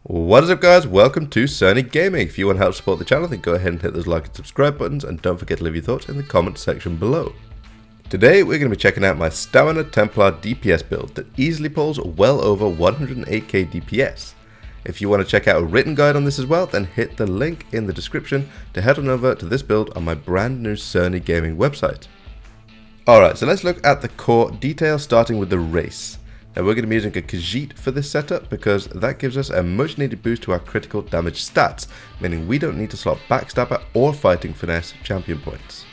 What is up, guys? Welcome to Cerny Gaming. If you want to help support the channel, then go ahead and hit those like and subscribe buttons, and don't forget to leave your thoughts in the comment section below. Today we're going to be checking out my Stamina Templar DPS build that easily pulls well over 108k DPS. If you want to check out a written guide on this as well, then hit the link in the description to head on over to this build on my brand new Cerny Gaming website. Alright, so let's look at the core details, starting with the race. Now we're going to be using a Khajiit for this setup because that gives us a much needed boost to our critical damage stats, meaning we don't need to slot Backstabber or Fighting Finesse champion points.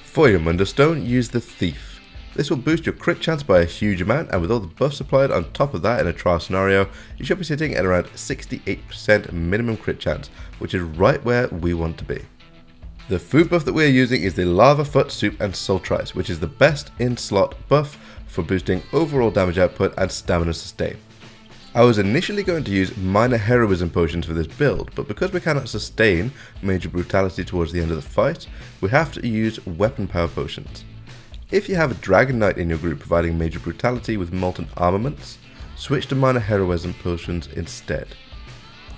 For your Mundo Stone, use the Thief. This will boost your crit chance by a huge amount, and with all the buffs applied on top of that in a trial scenario, you should be sitting at around 68% minimum crit chance, which is right where we want to be. The food buff that we're using is the Lava Foot Soup and Salt Rice, which is the best in slot buff for boosting overall damage output and stamina sustain. I was initially going to use minor heroism potions for this build, but because we cannot sustain major brutality towards the end of the fight, we have to use weapon power potions. If you have a Dragon Knight in your group providing major brutality with molten armaments, switch to minor heroism potions instead.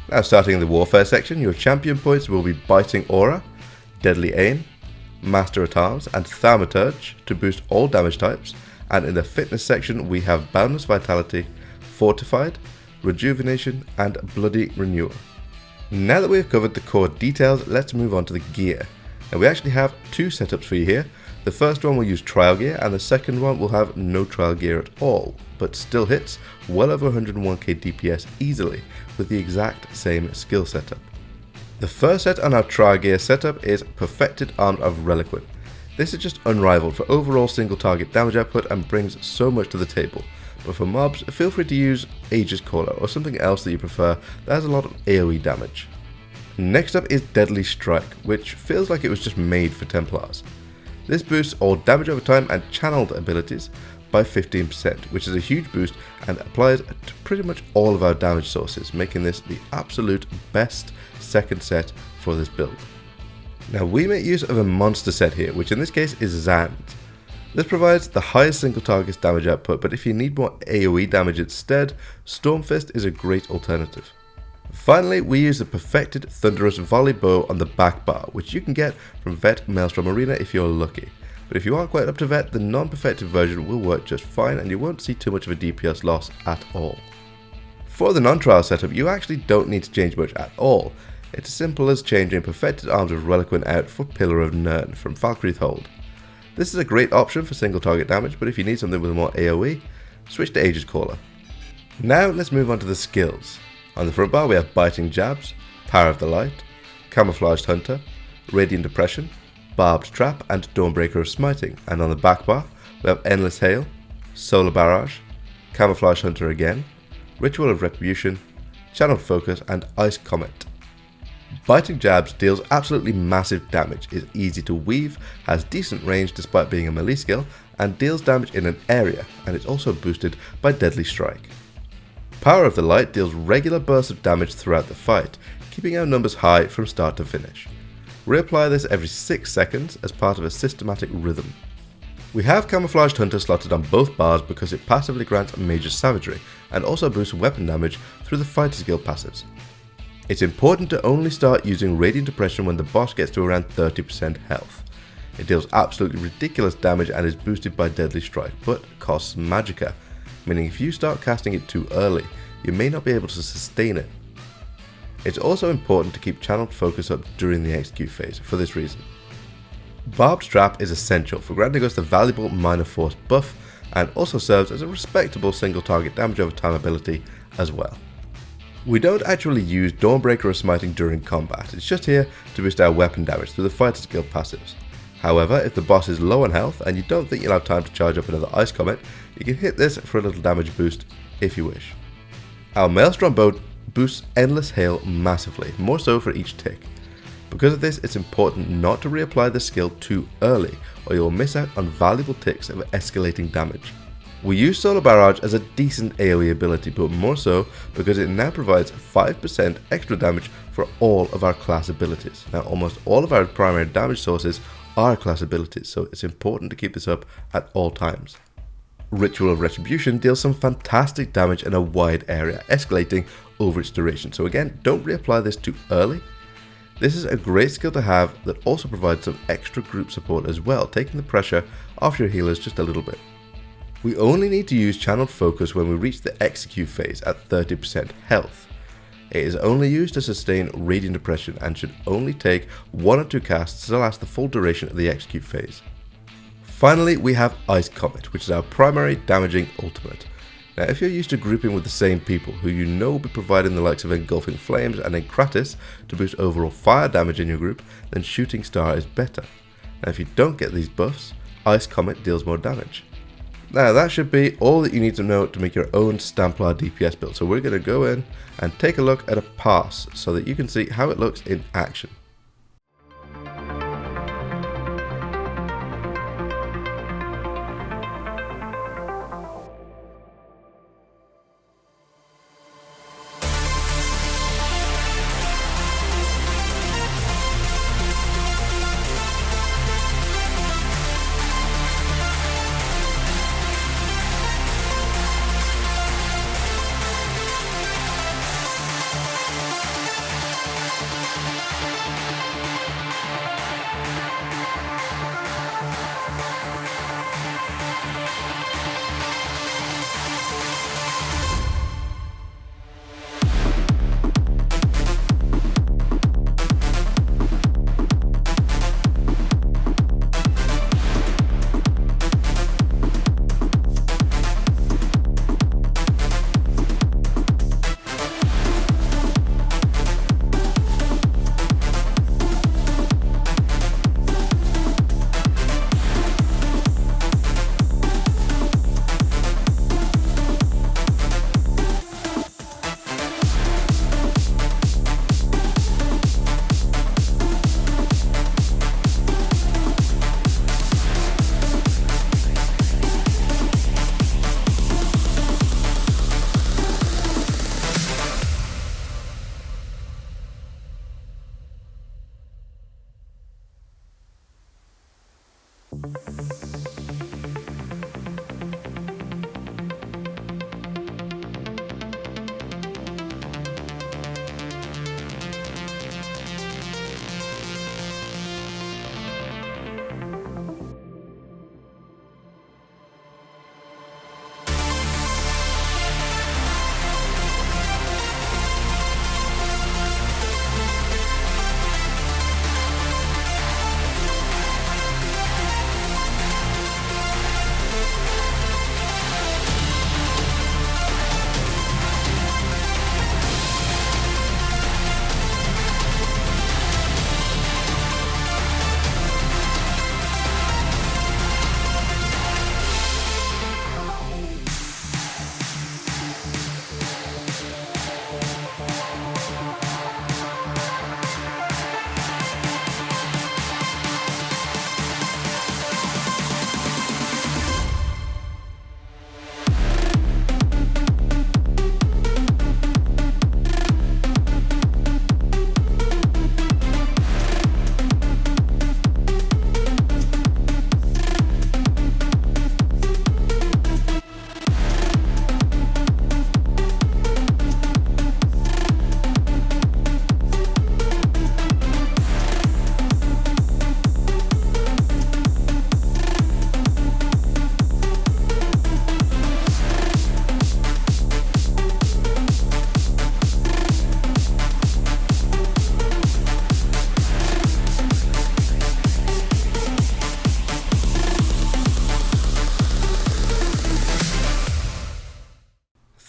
Now, starting in the warfare section, your champion points will be Biting Aura, Deadly Aim, Master at Arms, and Thaumaturge to boost all damage types, and in the fitness section we have Boundless Vitality, Fortified, Rejuvenation, and Bloody Renewal. Now that we have covered the core details, let's move on to the gear. Now we actually have two setups for you here. The first one will use trial gear, and the second one will have no trial gear at all, but still hits well over 101k DPS easily with the exact same skill setup. The first set on our trial gear setup is Perfected Arm of Reliquant. This is just unrivaled for overall single target damage output and brings so much to the table, but for mobs, feel free to use Aegis Caller or something else that you prefer that has a lot of AoE damage. Next up is Deadly Strike, which feels like it was just made for Templars. This boosts all damage over time and channeled abilities by 15%, which is a huge boost and applies to pretty much all of our damage sources, making this the absolute best second set for this build. Now we make use of a monster set here, which in this case is Zand. This provides the highest single target damage output, but if you need more AoE damage instead, Stormfist is a great alternative. Finally, we use the Perfected Thunderous Volley Bow on the back bar, which you can get from Vet Maelstrom Arena if you're lucky. But if you aren't quite up to Vet, the non-perfected version will work just fine and you won't see too much of a DPS loss at all. For the non-trial setup, you actually don't need to change much at all. It's as simple as changing Perfected Arms of Reliquant out for Pillar of Nirn from Valkyrie's Hold. This is a great option for single target damage, but if you need something with more AoE, switch to Aegis Caller. Now let's move on to the skills. On the front bar we have Biting Jabs, Power of the Light, Camouflaged Hunter, Radiant Depression, Barbed Trap, and Dawnbreaker of Smiting, and on the back bar we have Endless Hail, Solar Barrage, Camouflage Hunter again, Ritual of Retribution, Channeled Focus, and Ice Comet. Biting Jabs deals absolutely massive damage, is easy to weave, has decent range despite being a melee skill, and deals damage in an area, and it's also boosted by Deadly Strike. Power of the Light deals regular bursts of damage throughout the fight, keeping our numbers high from start to finish. Reapply this every 6 seconds as part of a systematic rhythm. We have Camouflaged Hunter slotted on both bars because it passively grants Major Savagery, and also boosts weapon damage through the fighter skill passives. It's important to only start using Radiant Depression when the boss gets to around 30% health. It deals absolutely ridiculous damage and is boosted by Deadly Strike, but costs Magicka, meaning if you start casting it too early, you may not be able to sustain it. It's also important to keep Channeled Focus up during the execute phase for this reason. Barbed Trap is essential for granting us the valuable Minor Force buff, and also serves as a respectable single target damage over time ability as well. We don't actually use Dawnbreaker of Smiting during combat, it's just here to boost our weapon damage through the fighter skill passives. However, if the boss is low on health and you don't think you'll have time to charge up another Ice Comet, you can hit this for a little damage boost if you wish. Our Maelstrom Bow boosts Endless Hail massively, more so for each tick. Because of this, it's important not to reapply the skill too early, or you'll miss out on valuable ticks of escalating damage. We use Solar Barrage as a decent AoE ability, but more so because it now provides 5% extra damage for all of our class abilities. Now almost all of our primary damage sources are class abilities, so it's important to keep this up at all times. Ritual of Retribution deals some fantastic damage in a wide area, escalating over its duration. So again, don't reapply this too early. This is a great skill to have that also provides some extra group support as well, taking the pressure off your healers just a little bit. We only need to use Channeled Focus when we reach the execute phase at 30% health. It is only used to sustain Radiant Depression and should only take 1 or 2 casts to last the full duration of the execute phase. Finally, we have Ice Comet, which is our primary damaging ultimate. Now, if you're used to grouping with the same people who you know will be providing the likes of Engulfing Flames and Encratis to boost overall fire damage in your group, then Shooting Star is better. Now, if you don't get these buffs, Ice Comet deals more damage. Now, that should be all that you need to know to make your own Templar DPS build. So we're going to go in and take a look at a pass so that you can see how it looks in action.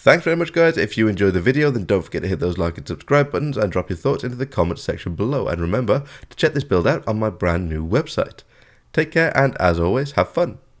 Thanks very much guys. If you enjoyed the video, then don't forget to hit those like and subscribe buttons and drop your thoughts into the comments section below. And remember to check this build out on my brand new website. Take care and as always, have fun.